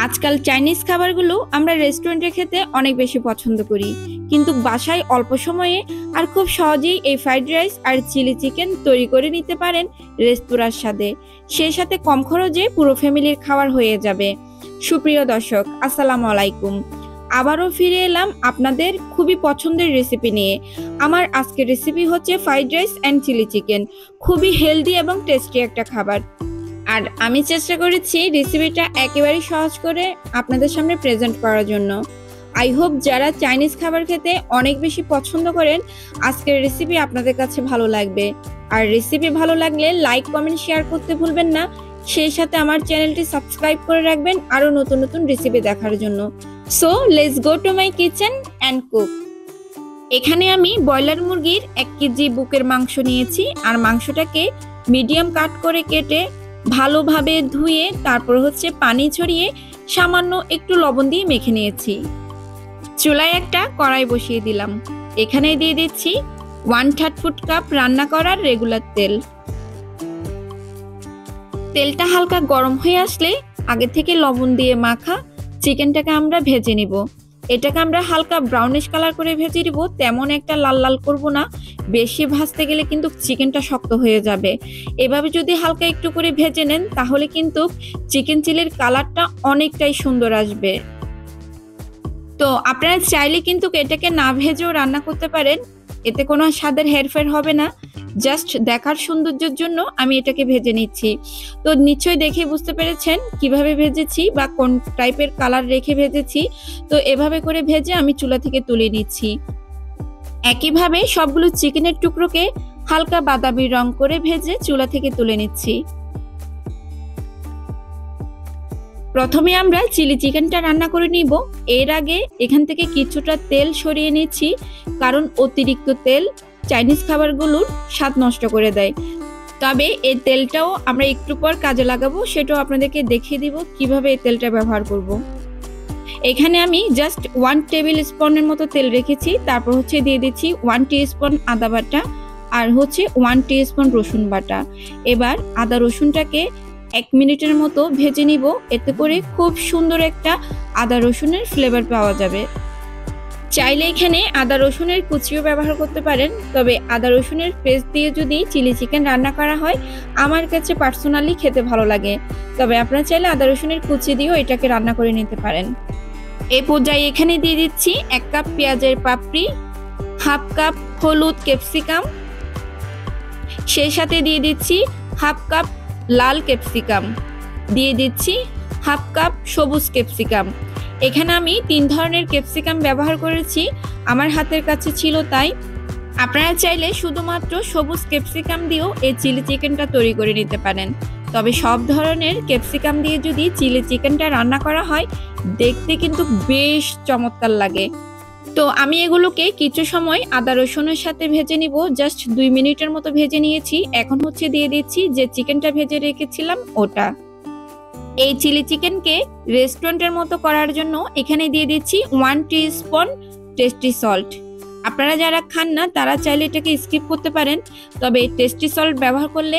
আজকাল চাইনিজ খাবারগুলো আমরা রেস্টুরেন্টে খেতে অনেক বেশি পছন্দ করি, কিন্তু বাসায় অল্প সময়ে আর খুব সহজেই এই ফ্রাইড রাইস আর চিলি চিকেন তৈরি করে নিতে পারেন রেস্তোরাঁর স্বাদে। সেই সাথে কম খরচে পুরো ফ্যামিলির খাবার হয়ে যাবে। সুপ্রিয় দর্শক, আসসালামু আলাইকুম। আবারও ফিরে এলাম আপনাদের খুবই পছন্দের রেসিপি নিয়ে। আমার আজকের রেসিপি হচ্ছে fried rice and chilli chicken. খুবই হেলদি এবং টেস্টি একটা খাবার। আর আমি চেষ্টা করেছি রেসিপিটা একেবারেই সহজ করে আপনাদের সামনে প্রেজেন্ট করার জন্য। আই হোপ যারা চাইনিজ খাবার খেতে অনেক বেশি পছন্দ করেন, আজকের রেসিপি আপনাদের কাছে ভালো লাগবে। আর রেসিপি ভালো লাগলে লাইক, কমেন্ট, শেয়ার করতে ভুলবেন না। সেই সাথে আমার চ্যানেলটি সাবস্ক্রাইব করে রাখবেন আরো নতুন নতুন রেসিপি দেখার জন্য। So let's go to my kitchen and cook. এখানে আমি ব্রয়লার মুরগির 1 কেজি বুকের মাংস নিয়েছি। আর মাংসটাকে মিডিয়াম কাট করে কেটে ভালোভাবে ধুয়ে তারপর পানি ছড়িয়ে সামান্য একটু লবণ দিয়ে মেখে নিয়েছি। চুলায় একটা কড়াই বসিয়ে দিলাম। এখানে দিয়ে দিচ্ছি 1/3 কাপ রান্না করার রেগুলার তেল। তেলটা হালকা গরম হয়ে আসলে আগে থেকে লবণ দিয়ে মাখা চিকেনটাকে আমরা ভেজে নিব। এটাকে আমরা হালকা ব্রাউনিশ কালার করে ভেজে নিব, তেমন একটা লাল লাল করব না। বেশি ভাজতে গেলে কিন্তু চিকেনটা শক্ত হয়ে যাবে। এভাবে যদি হালকা একটু করে ভেজে নেন তাহলে কিন্তু চিকেন চিলির কালারটা অনেকটাই সুন্দর আসবে। তো আপনারা চাইলে কিন্তু এটাকে না ভেজেও রান্না করতে পারেন, এতে কোনো স্বাদের হেরফের হবে না। জাস্ট দেখার সৌন্দর্যের জন্য আমি এটাকে ভেজে নিচ্ছি। তো নিশ্চয়ই দেখে বুঝতে পেরেছেন কিভাবে ভেজেছি বা কোন টাইপের কালার রেখে ভেজেছি। তো এভাবে করে ভেজে আমি চুলা থেকে তুলে নিচ্ছি। একইভাবে সবগুলো চিকেনের টুকরোকে হালকা বাদামি রং করে ভেজে চুলা থেকে তুলে নিচ্ছি। প্রথমে আমরা চিলি চিকেনটা রান্না করে নিব। এর আগে এখান থেকে কিছুটা তেল সরিয়ে নিচ্ছি, কারণ অতিরিক্ত তেল চাইনিজ খাবারগুলোর স্বাদ নষ্ট করে দেয়। তবে এই তেলটাও আমরা একটু পর কাজে লাগাবো, সেটাও আপনাদেরকে দেখিয়ে দিব কিভাবে এই তেলটা ব্যবহার করব। এখানে আমি জাস্ট 1 টেবিল স্পুনের মতো তেল রেখেছি। তারপর দিয়ে দিচ্ছি 1 টিস্পুন আদা বাটা আর 1 টিস্পুন রসুন বাটা। এবার আদা রসুনটাকে 1 মিনিটের মতো ভেজে নিব। এতে করে খুব সুন্দর একটা আদা রসুনের ফ্লেভার পাওয়া যাবে। চাইলে এখানে আদা রসুনের কুচিও ব্যবহার করতে পারেন, তবে আদা রসুনের পেস্ট দিয়ে যদি চিলি চিকেন রান্না করা হয় আমার কাছে পার্সোনালি খেতে ভালো লাগে। তবে আপনারা চাইলে আদা রসুনের কুচি দিয়েও এটাকে রান্না করে নিতে পারেন। এই পর্যায়ে এখানে দিয়ে দিচ্ছি 1 কাপ পেঁয়াজের পাপড়ি, 1/2 কাপ হলুদ ক্যাপসিকাম, সেই সাথে দিয়ে দিচ্ছি 1/2 কাপ লাল ক্যাপসিকাম, দিয়ে দিচ্ছি 1/2 কাপ সবুজ ক্যাপসিকাম। এখানে আমি 3 ধরনের ক্যাপসিকাম ব্যবহার করেছি, আমার হাতের কাছে ছিল তাই। আপনারা চাইলে শুধুমাত্র সবুজ ক্যাপসিকাম দিয়েও এই চিলি চিকেনটা তৈরি করে নিতে পারেন। তবে সব ধরনের ক্যাপসিকাম দিয়ে যদি চিলি চিকেনটা রান্না করা হয় দেখতে কিন্তু বেশ চমৎকার লাগে। তো আমি এগুলোকে কিছু সময় আদা রসুনের সাথে ভেজে নিব। জাস্ট 2 মিনিটের মতো ভেজে নিয়েছি। এখন দিয়ে দিচ্ছি যে চিকেনটা ভেজে রেখেছিলাম ওটা। এই চিলি চিকেনকে রেস্টুরেন্টের মতো করার জন্য এখানে দিয়ে দিচ্ছি 1 টিস্পুন টেস্টি সল্ট। আপনারা যারা খান না তারা চাইলে এটাকে স্কিপ করতে পারেন, তবে টেস্টি সল্ট ব্যবহার করলে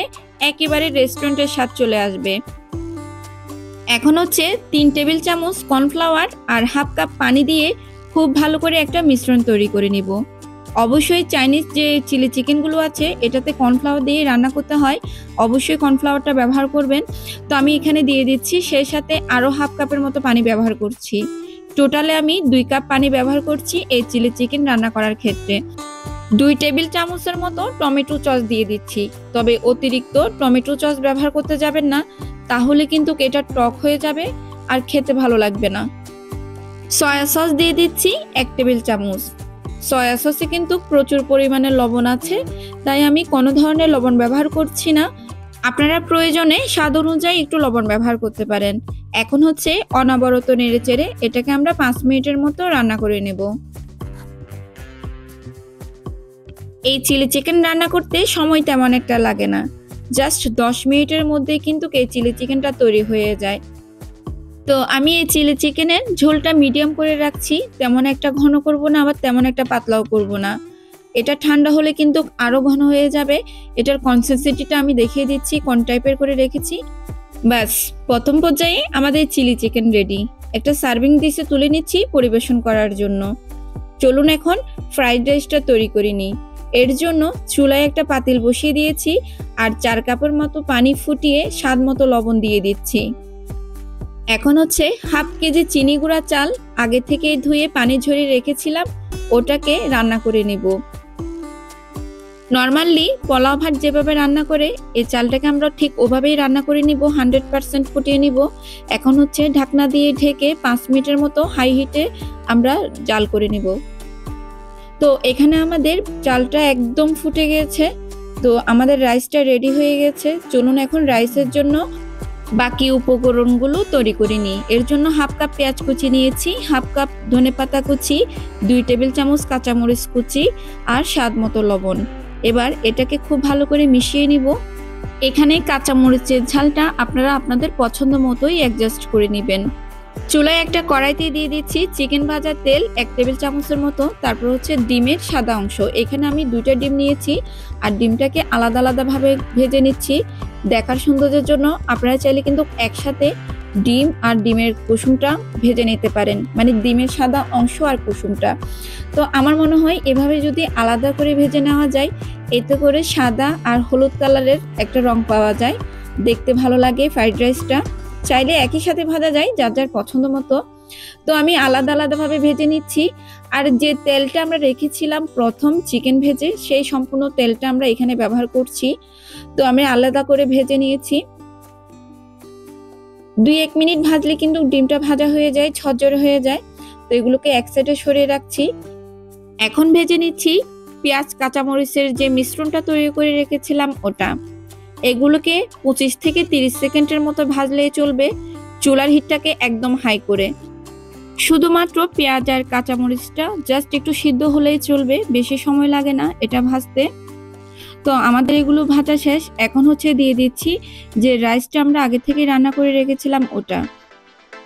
একেবারে রেস্টুরেন্টের স্বাদ চলে আসবে। এখন 3 টেবিল চামচ কর্নফ্লাওয়ার আর 1/2 কাপ পানি দিয়ে খুব ভালো করে একটা মিশ্রণ তৈরি করে নিব। অবশ্যই চাইনিজ যে চিলি চিকেনগুলো আছে এটাতে কর্নফ্লাওয়ার দিয়ে রান্না করতে হয়, অবশ্যই কর্নফ্লাওয়ারটা ব্যবহার করবেন। তো আমি এখানে দিয়ে দিচ্ছি, সেই সাথে আরও 1/2 কাপের মতো পানি ব্যবহার করছি। টোটালে আমি 2 কাপ পানি ব্যবহার করছি এই চিলি চিকেন রান্না করার ক্ষেত্রে। 2 টেবিল চামচের মতো টমেটো সস দিয়ে দিচ্ছি, তবে অতিরিক্ত টমেটো সস ব্যবহার করতে যাবেন না, তাহলে কিন্তু এটা টক হয়ে যাবে আর খেতে ভালো লাগবে না। সয়া সস দিয়ে দিচ্ছি 1 টেবিল চামচ। সয়া সসে কিন্তু প্রচুর পরিমাণে লবণ আছে, তাই আমি কোনো ধরনের লবণ ব্যবহার করছি না। আপনারা প্রয়োজনে স্বাদ অনুযায়ী একটু লবণ ব্যবহার করতে পারেন। এখন অনবরত নেড়েচেড়ে এটাকে আমরা 5 মিনিটের মতো রান্না করে নেব। এই চিলি চিকেন রান্না করতে সময় তেমন একটা লাগে না, জাস্ট 10 মিনিটের মধ্যেই কিন্তু এই চিলি চিকেনটা তৈরি হয়ে যায়। তো আমি এই চিলি চিকেনের ঝোলটা মিডিয়াম করে রাখছি, তেমন একটা ঘন করব না, আবার তেমন একটা পাতলাও করব না। এটা ঠান্ডা হলে কিন্তু আরো ঘন হয়ে যাবে। এটার কনসিস্টেন্সিটা আমি দেখিয়ে দিচ্ছি কোন টাইপের করে রেখেছি। ব্যাস, প্রথম পর্যায়ে আমাদের চিলি চিকেন রেডি। একটা সার্ভিং ডিশে তুলে নিচ্ছি পরিবেশন করার জন্য। চলুন এখন ফ্রাইড রাইসটা তৈরি করে নিই। এর জন্য চুলায় একটা পাতিল বসিয়ে দিয়েছি আর 4 কাপের মতো পানি ফুটিয়ে স্বাদ মতো লবণ দিয়ে দিচ্ছি। এখন হচ্ছে হাফ কেজি চিনি গুঁড়া চাল আগে থেকে ধুয়ে পানি ঝরিয়ে রেখেছিলাম, ওটাকে রান্না করে নেব। নর্মালি পোলাও ভাত যেভাবে রান্না করে এই চালটাকে আমরা ঠিক ওভাবেই রান্না করে নিব, 100% ফুটিয়ে নিব। এখন হচ্ছে ঢাকনা দিয়ে ঢেকে 5 মিনিটের মতো হাই হিটে আমরা জাল করে নিব। তো এখানে আমাদের চালটা একদম ফুটে গেছে, তো আমাদের রাইসটা রেডি হয়ে গেছে। চলুন এখন রাইসের জন্য বাকি উপকরণগুলো তৈরি করে নিই। এর জন্য হাফ কাপ পেঁয়াজ কুচি নিয়েছি, হাফ কাপ ধনেপাতা কুচি, 2 টেবিল চামচ কাঁচামরিচ কুচি আর স্বাদ মতো লবণ। এবার এটাকে খুব ভালো করে মিশিয়ে নিব। এখানে কাঁচামরিচের ঝালটা আপনারা আপনাদের পছন্দ মতোই অ্যাডজাস্ট করে নেবেন। চুলায় একটা কড়াইতে দিয়ে দিচ্ছি চিকেন ভাজা তেল 1 টেবিল চামচের মতো, তারপর হচ্ছে ডিমের সাদা অংশ। এখানে আমি 2টা ডিম নিয়েছি আর ডিমটাকে আলাদা আলাদাভাবে ভেজে নিচ্ছি দেখার সৌন্দর্যের জন্য। আপনারা চাইলে কিন্তু একসাথে ডিম আর ডিমের কুসুমটা ভেজে নিতে পারেন, মানে ডিমের সাদা অংশ আর কুসুমটা। তো আমার মনে হয় এভাবে যদি আলাদা করে ভেজে নেওয়া যায়, এতে করে সাদা আর হলুদ কালারের একটা রং পাওয়া যায়, দেখতে ভালো লাগে ফ্রাইড রাইসটা। চাইলে একই সাথে ভাজা যায় যার যার পছন্দ মতো। তো আমি আলাদা আলাদাভাবে ভেজে নিচ্ছি। আর যে তেলটা আমরা রেখেছিলাম প্রথম চিকেন ভেজে, সেই সম্পূর্ণ তেলটা আমরা এখানে ব্যবহার করছি। তো আমি আলাদা করে ভেজে নিয়েছি। 2-1 মিনিট ভাজলে কিন্তু ডিমটা ভাজা হয়ে যায়, ঝরঝরে হয়ে যায়। তো এগুলোকে এক সাইডে সরিয়ে রাখছি। এখন ভেজে নিচ্ছি পেঁয়াজ কাঁচামরিচের যে মিশ্রণটা তৈরি করে রেখেছিলাম ওটা। এগুলোকে 25 থেকে 30 সেকেন্ডের মতো ভাজলেই চলবে, চুলার হিটটাকে একদম হাই করে। শুধুমাত্র পেঁয়াজ আর কাঁচামরিচটা জাস্ট একটু সিদ্ধ হলেই চলবে, বেশি সময় লাগে না এটা ভাজতে। তো আমাদের এগুলো ভাজা শেষ। এখন হচ্ছে দিয়ে দিচ্ছি যে রাইসটা আমরা আগে থেকে রান্না করে রেখেছিলাম ওটা।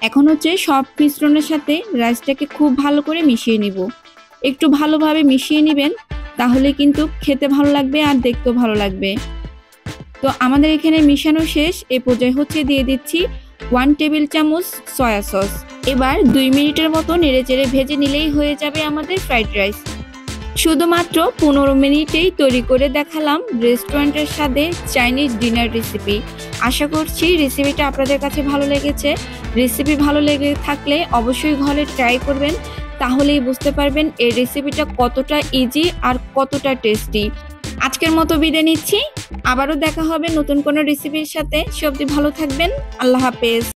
এখন হচ্ছে সব মিশ্রণের সাথে রাইসটাকে খুব ভালো করে মিশিয়ে নিব। একটু ভালোভাবে মিশিয়ে নেবেন, তাহলে কিন্তু খেতে ভালো লাগবে আর দেখতেও ভালো লাগবে। তো আমাদের এখানে মিশানো শেষ। এই পর্যায়ে হচ্ছে দিয়ে দিচ্ছি 1 টেবিল চামচ সয়া সস। এবার 2 মিনিটের মতো নেড়েচেড়ে ভেজে নিলেই হয়ে যাবে আমাদের ফ্রাইড রাইস। শুধুমাত্র 15 মিনিটেই তৈরি করে দেখালাম রেস্টুরেন্টের স্বাদে চাইনিজ ডিনার রেসিপি। আশা করছি রেসিপিটা আপনাদের কাছে ভালো লেগেছে। রেসিপি ভালো লেগে থাকলে অবশ্যই ঘরে ট্রাই করবেন, তাহলেই বুঝতে পারবেন এই রেসিপিটা কতটা ইজি আর কতটা টেস্টি। আজকের মতো বিদায় নিচ্ছি, আবারও দেখা হবে নতুন কোনো রেসিপির সাথে। সে অবধি ভালো থাকবেন, আল্লাহ হাফেজ।